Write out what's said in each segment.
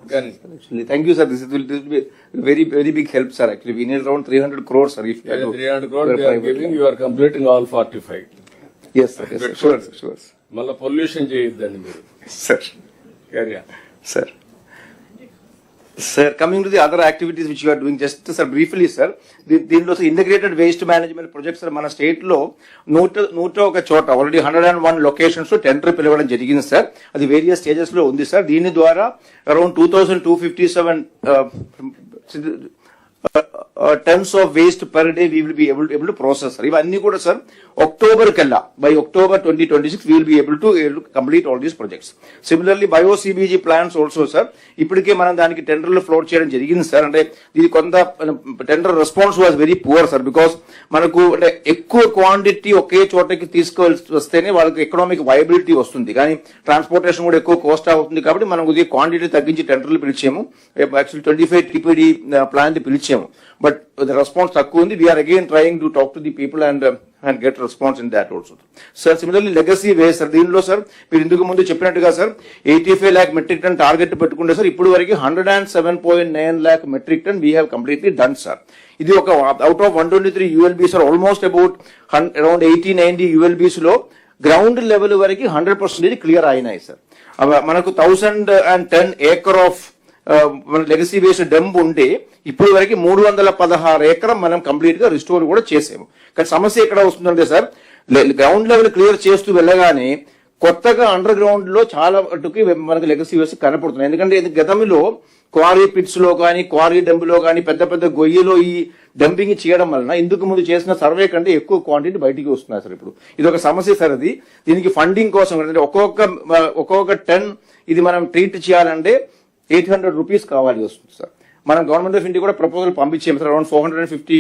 Actually, thank you, sir. This will be very, very big help, sir. Actually, we need around 300 crores, sir. If 300 crores they are giving, you are completing all 45. Yes, sir. Yes, sir. Sure, sir. Sure, sir. మళ్ళీ pollution చేయొద్దండి మీరు. Sir. Carry on. Sir. Sir, coming to the other activities which you are doing, just sir briefly, sir, దీనిలో integrated waste management project sir మన state లో 101 చోట already 101 locations లో tender పిలవడం జరిగింది సార్. అది వేరియస్ స్టేజెస్ లో ఉంది సార్. దీని ద్వారా around 2257 tons of waste per day we will be able to process, sir. ఇవన్నీ కూడా సార్ అక్టోబర్ కల్లా, by October 2026 we will be able to complete all these projects. Similarly, bio CBG plants also, sir, ఇప్పటికే మనం దానికి టెండర్లు float చేయడం జరిగింది sir. అంటే ఇది కొంత tender response was very poor sir, because మనకు అంటే ఎక్కువ క్వాంటిటీ ఒకే చోటకి తీసుకువెళ్తే వస్తేనే వాళ్ళకి ఎకనామిక్ వైబిలిటీ వస్తుంది, కానీ ట్రాన్స్పోర్టేషన్ కూడా ఎక్కువ కాస్ట్ అవుతుంది. కాబట్టి మనం కొద్దిగా క్వాంటిటీ తగ్గించి టెండర్లు పిలిచాము. యాక్చువల్లీ 25 TPD ప్లాంట్ పిలిచాము, బట్ ద రెస్పాన్స్ తక్కువ ఉంది. We are again trying to talk to the people and get response in that also. Sir, similarly legacy waste, sir, దీనిలో సార్ మీరు ఇందుకు ముందు చెప్పినట్టుగా sir 85 lakh metric ton target పెట్టుకుంటే sir ఇప్పుడు వరకు 107.9 lakh metric ton we have completely done, sir. ఇది ఒక out of 123 ULBs sir, almost about around 80-90 ULBs లో గ్రౌండ్ లెవెల్ వరకు 100% క్లియర్ అయినాయి సార్. మనకు 1010 acre ఆఫ్ మన లెగసీ వేస్ట్ డంప్ ఉంటే ఇప్పుడు వరకు 316 acre మనం కంప్లీట్ గా రిస్టోర్ కూడా చేసాము. కానీ సమస్య ఎక్కడ వస్తుందంటే సార్, గ్రౌండ్ లెవెల్ క్లియర్ చేస్తూ వెళ్ళగానే కొత్తగా అండర్ గ్రౌండ్ లో చాలా మటుకి మనకు లెగసీ వేస్ట్ కనపడుతున్నాయి. ఎందుకంటే గతంలో క్వారీ పిట్స్ లో కానీ క్వారీ డంప్ లో కానీ పెద్ద పెద్ద గొయ్యిలో ఈ డంపింగ్ చేయడం వలన ఇందుకు ముందు చేసిన సర్వే కంటే ఎక్కువ క్వాంటిటీ బయటికి వస్తున్నాయి సార్. ఇప్పుడు ఇది ఒక సమస్య సార్. అది దీనికి ఫండింగ్ కోసం అంటే ఒక్కొక్క టన్ ఇది మనం ట్రీట్ చేయాలంటే 800 rupees కావాలి వస్తుంది సార్. మనం గవర్నమెంట్ ఆఫ్ ఇండియా కూడా ప్రపోజల్ పంపించాము sir. Around 450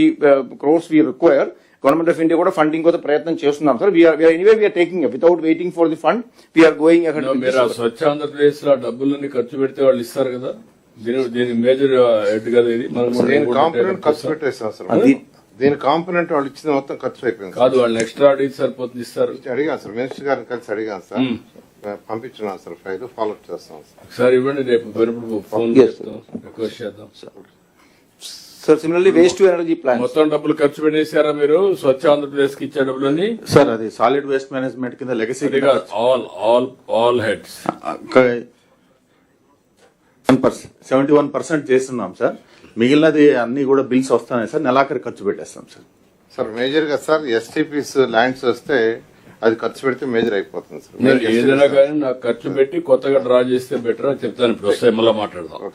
crores we require. Government of India కూడా ఫండింగ్ కోసం ప్రయత్నం చేస్తున్నాం sir. Anyway we are taking without waiting for the fund we are going ahead. మీరు స్వచ్ఛ ఆంధ్రప్రదేశ్ లో డబ్బులన్నీ ఖర్చు పెడితే వాళ్ళు ఇస్తారు కదా, దీని మేజర్ హెడ్ కదా ఇది. కాంపోనెంట్ ఖర్చు పెట్టేస్తాం సార్. దీని కాంపోనెంట్ వాళ్ళు ఇచ్చిన మొత్తం ఖర్చు అయిపోయింది కాదు, వాళ్ళు ఎక్స్ట్రా అడిగి సరిపోతుంది ఇస్తారు. అడిగాను సార్, మినిస్టర్ గారిని కలిసి అడిగాను సార్, పంపించున్నాను సార్. ఫైల్ ఫాలో అప్ చేస్తాం సార్. ఇవ్వండి, రేపు ఫోన్ చేస్తాం, రిక్వెస్ట్ చేద్దాం sir. Similarly waste to energy plan మొత్తం డబ్బులు ఖర్చు పెట్టేశారా మీరు స్వచ్ఛ ఆంధ్రప్రదేశ్ కి ఇచ్చే డబ్బులని? సార్ అది సాలిడ్ వేస్ట్ మేనేజ్మెంట్ కింద లెగసీ ఆల్ హెడ్స్ 71% చేస్తున్నాం సార్. మిగిలినది అన్ని కూడా బిల్స్ వస్తున్నాయి సార్. నెలాఖరి ఖర్చు పెట్టేస్తాం సార్. సార్ మేజర్ గా సార్ ఎస్టీపీస్ ల్యాండ్స్ వస్తే అది ఖర్చు పెడితే మేజర్ అయిపోతుంది సార్. ఏదైనా కానీ నాకు ఖర్చు పెట్టి కొత్తగా డ్రా చేస్తే బెటర్ అని చెప్తాను. ఇప్పుడు వస్తే మళ్ళీ మాట్లాడదాం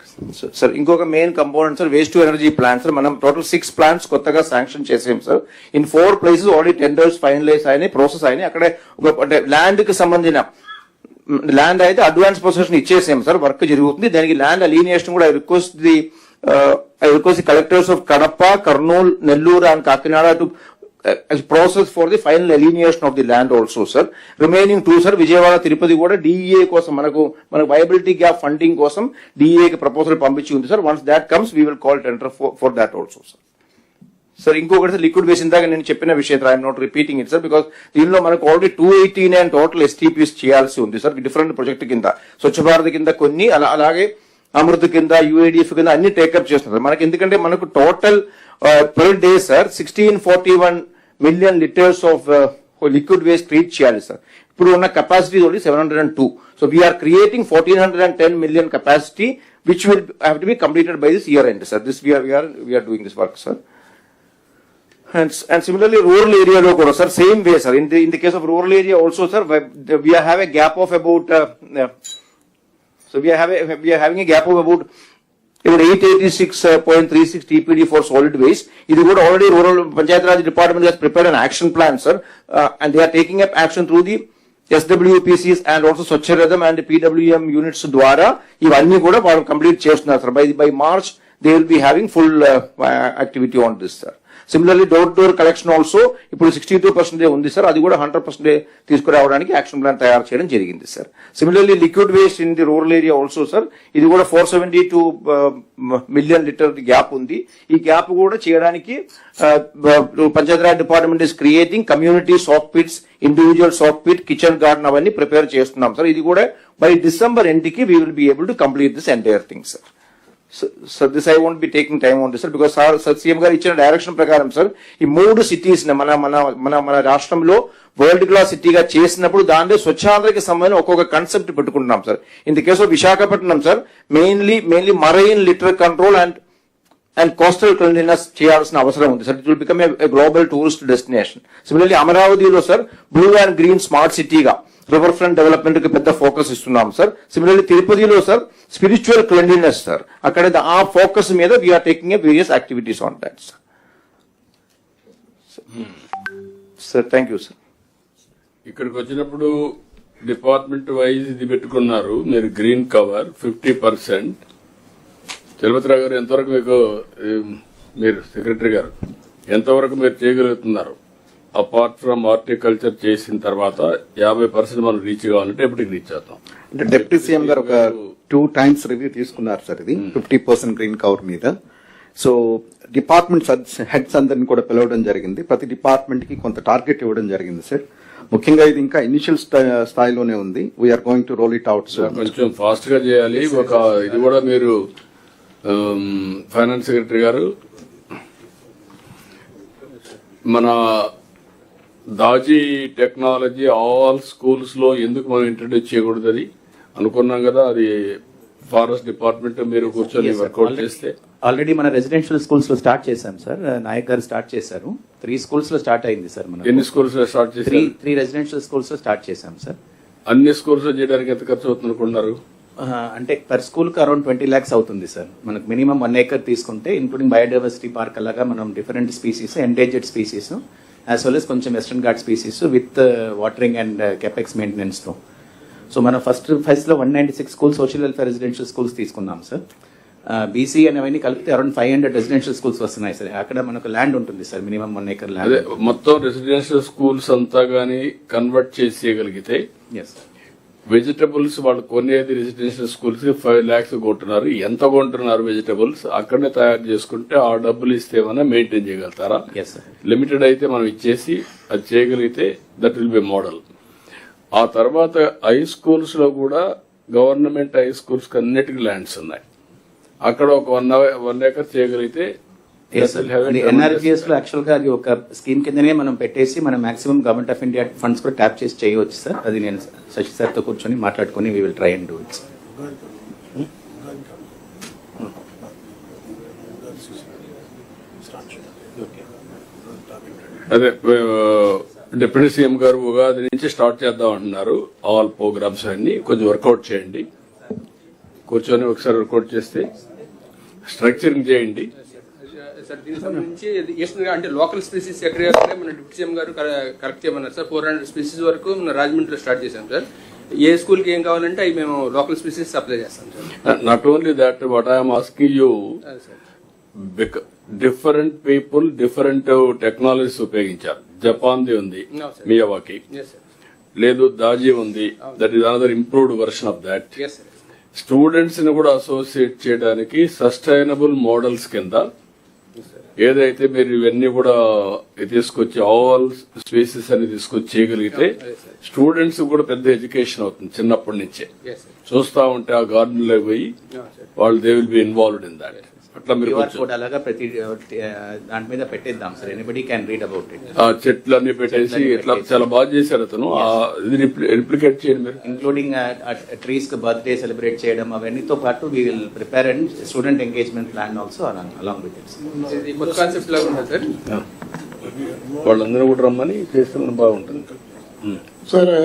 సార్. ఇంకొక main component sir waste to energy plants sir. మనం టోటల్ 6 plants కొత్తగా శాంక్షన్ చేసాం సార్. In 4 places already tenders finalize అయినాయి, ప్రాసెస్ అయినాయి. అక్కడే అంటే ల్యాండ్ కి సంబంధించిన ల్యాండ్ అయితే అడ్వాన్స్ పొజిషన్ ఇచ్చేసాం సార్. వర్క్ జరుగుతుంది. దానికి ల్యాండ్ అలీనియేషన్ కూడా I request the collectors of Kadapa, Kurnool, Nellore and Kakinada to process for the final alienation of the land also, sir. Remaining 2, sir, Vijayawada, Tirupati కూడా DEA కోసం మనకు viability gap funding కోసం DEA కి ప్రపోజల్ పంపించి ఉంది sir. Once that comes, we will call tender for that also, sir. Sir ఇంకొకటి sir liquid waste ఇందాక నేను చెప్పిన విషయం I'm not repeating it sir, because దీనిలో మనకు ఆల్రెడీ 289 టోటల్ STPs చేయాల్సి ఉంది సార్. డిఫరెంట్ ప్రాజెక్ట్ కింద స్వచ్ఛ భారత్ కింద కొన్ని, అలాగే అమృత్ కింద UIDF కింద అన్ని టేకప్ చేస్తున్నారు మనకి. ఎందుకంటే మనకు total per day sir 1641 million liters of liquid waste treat చేయాలి సార్. ఇప్పుడు ఉన్న capacity only 702. So we are creating 1410 million capacity which will have to be completed by this year end, sir. This we are doing this work, sir. And similarly rural area lo kuda sir same way, sir. In the case of rural area also, sir, we have a gap of about we are having a gap of about 886.36 TPD for solid waste. This is already rural Panchayat Raj department has prepared an action plan, sir, and they are taking up action through the SWPCs and also Swachharadam and the PWM units ద్వారా ఇవన్నీ కూడా వాళ్ళు complete చేస్తున్నారు sir. By March they will be having full activity on this, sir. Similarly door to door collection also ఇప్పుడు 62% ఉంది sir, అది కూడా 100% తీసుకురావడానికి యాక్షన్ ప్లాన్ తయారు చేయడం జరిగింది sir. Similarly liquid waste in the rural area also sir, ఇది కూడా 472 మిలియన్ లీటర్ గ్యాప్ ఉంది. ఈ గ్యాప్ కూడా చేయడానికి Panchayati Raj department is creating community soft pits, individual soft pit, kitchen garden అవన్నీ ప్రిపేర్ చేస్తున్నాం సార్. ఇది కూడా బై డిసెంబర్ ఎండ్కి we will be able to complete this entire thing sir. So this I won't be taking time on this, sir, because CM గారు ఇచ్చిన direction ప్రకారం sir ఈ 3 cities మన రాష్ట్రంలో వరల్డ్ క్లాస్ సిటీగా చేసినప్పుడు దాంట్లో స్వచ్ఛాంధ్రకి సంబంధించిన ఒక్కొక్క కాన్సెప్ట్ పెట్టుకుంటున్నాం sir. In the case of Visakhapatnam sir, mainly marine litter control and coastal cleanliness చేయాల్సిన అవసరం ఉంది sir. It will become a global tourist destination. Similarly అమరావతిలో sir blue and green smart సిటీగా రివర్ ఫ్రంట్ డెవలప్మెంట్ కి పెద్ద focus ఇస్తున్నాం sir. Similarly తిరుపతిలో sir spiritual cleanliness sir, అక్కడ ఆ ఫోకస్ మీద we are taking a various activities on that sir. Sir thank you sir. ఇక్కడికి వచ్చినప్పుడు డిపార్ట్మెంట్ వైజ్ ఇది పెట్టుకున్నారు మీరు, గ్రీన్ కవర్ 50%. చలపతిరావు గారు ఎంతవరకు మీకు, మీరు సెక్రటరీ గారు ఎంతవరకు మీరు చేయగలుగుతున్నారు? అపార్ట్ ఫ్రమ్ హార్టికల్చర్ చేసిన తర్వాత 50% మనం రీచ్ కావాలంటే ఎప్పటికి రీచ్ అవుతాం? అంటే డిప్యూటీ సీఎం గారు ఒక 2 times రివ్యూ తీసుకున్నారు సార్, ఇది 50% గ్రీన్ కవర్ మీద. సో డిపార్ట్మెంట్ హెడ్స్ అందరిని కూడా పిలవడం జరిగింది, ప్రతి డిపార్ట్మెంట్ కి కొంత టార్గెట్ ఇవ్వడం జరిగింది సార్. ముఖ్యంగా ఇది ఇంకా ఇనిషియల్ స్థాయిలోనే ఉంది. We are going to roll it out sir. కొంచెం ఫాస్ట్ గా చేయాలి. ఒక ఇది కూడా మీరు ఫైనాన్స్ సెక్రటరీ గారు, మన దాజీ టెక్నాలజీ ఆల్ స్కూల్స్ లో ఎందుకు మనం ఇంట్రడ్యూస్ చేయకూడదు అది అనుకున్నాం కదా, అది ఫారెస్ట్ డిపార్ట్మెంట్ మీరు కూర్చొని వర్కౌట్ చేస్తే. ఆల్రెడీ మన రెసిడెన్షియల్ స్కూల్స్ లో స్టార్ట్ చేశాం సార్, నాయక్ గారు స్టార్ట్ చేశారు. 3 schools లో స్టార్ట్ అయింది సార్. మనం ఎన్ని స్కూల్స్ లో స్టార్ట్ చేశారు? 3 రెసిడెన్షియల్ స్కూల్స్ లో స్టార్ట్ చేశాం సార్. అన్ని స్కూల్స్ లో చేయడానికి ఎంత ఖర్చు అవుతుంది అనుకున్నారు? అంటే పర్ స్కూల్ కి అరౌండ్ 20 lakhs అవుతుంది సార్. మనకు మినిమం 1 acre తీసుకుంటే, ఇంక్లూడింగ్ బయోడైవర్సిటీ పార్క్ అలాగా మనం different species, endangered species as well as కొంచెం western ghat species with watering and capex maintenance తో. సో మనం ఫస్ట్ ఫేజ్ లో 196 schools social welfare residential schools తీసుకున్నాం సార్. బీసీ అనేవన్నీ కలిపితే అరౌండ్ 500 రెసిడెన్షియల్ స్కూల్స్ వస్తున్నాయి సార్. అక్కడ మనకు ల్యాండ్ ఉంటుంది సార్, మినిమం 1 acre ల్యాండ్. అదే మొత్తం రెసిడెన్షియల్ స్కూల్స్ అంతా గానీ కన్వర్ట్ చేసేయగలిగితే, వెజిటబుల్స్ వాళ్ళు కొనేది రెసిడెన్షియల్ స్కూల్స్ కి 5 lakhs కొంటున్నారు. ఎంత కొంటున్నారు వెజిటబుల్స్ అక్కడనే తయారు చేసుకుంటే ఆ డబ్బులు ఇస్తే ఏమైనా మెయింటైన్ చేయగలుగుతారా? లిమిటెడ్ అయితే మనం ఇచ్చేసి అది చేయగలిగితే దట్ విల్ బి మోడల్. ఆ తర్వాత హై స్కూల్స్ లో కూడా గవర్నమెంట్ హై స్కూల్స్ కి అన్నిటికీ ల్యాండ్స్ ఉన్నాయి. అక్కడ ఒక 1 acre చేయగలిగితే ఎన్ఆర్జిఎస్ లో యాక్చువల్ గా అది ఒక స్కీమ్ కిందనే మనం పెట్టేసి మనం maximum government of India funds కూడా ట్యాప్ చేసి చేయవచ్చు సార్. అది నేను శశి సార్ తో కూర్చొని మాట్లాడుకుని we will try and do it. అదే డిప్యూటీ సీఎం గారు ఉగాది నుంచి స్టార్ట్ చేద్దాం అంటున్నారు. ఆల్ ప్రోగ్రామ్స్ అన్ని కొంచెం వర్కౌట్ చేయండి, కూర్చొని ఒకసారి వర్కౌట్ చేస్తే స్ట్రక్చరింగ్ చేయండి. సార్ దీనికి సంబంధించి అంటే లోకల్ స్పీసీస్ ఎక్కడ మన డిప్యూటీ సీఎం గారు కరెక్ట్ చేయమన్నారు సార్. 400 స్పీసీస్ వరకు మన రాజమండ్రిలో స్టార్ట్ చేశాం సార్. ఏ స్కూల్ కి ఏం కావాలంటే అవి మేము లోకల్ స్పీసీస్ సప్లై చేస్తాం sir. Not only that, what I'm asking you, different people different technologies ఉపయోగించారు. జపాన్ది ఉంది, మియావాకి లేదు, దాజీ ఉంది, that is another improved version of that. Students ని కూడా అసోసియేట్ చేయడానికి సస్టైనబుల్ మోడల్స్ కింద ఏదైతే మీరు ఇవన్నీ కూడా తీసుకొచ్చి ఆల్ స్పీసీస్ అని తీసుకొచ్చి చేయగలిగితే స్టూడెంట్స్ కూడా పెద్ద ఎడ్యుకేషన్ అవుతుంది చిన్నప్పటి నుంచే. చూస్తా ఉంటే ఆ గార్డెన్ లో పోయి వాళ్ళు they will be involved in that. అట్లా మీరు అలాగా ప్రతి దాని మీద పెట్టేద్దాం sir, anybody can read about it. ఆ చెట్లు అన్ని పెట్టేసి ఇట్లా చాలా బాగా చేశారు అతను. ఇది రిప్లికేట్ చేయండి మీరు, ఇంక్లూడింగ్ ట్రీస్ కి బర్త్డే సెలబ్రేట్ చేయడం అవన్నీతో పాటు we will prepare and student engagement plan also along with it. కొత్త కాన్సెప్ట్ లాగా ఉంటుంది సార్. వాళ్ళందరూ కూడా రమ్మని చేస్తే బాగుంటుంది సార్.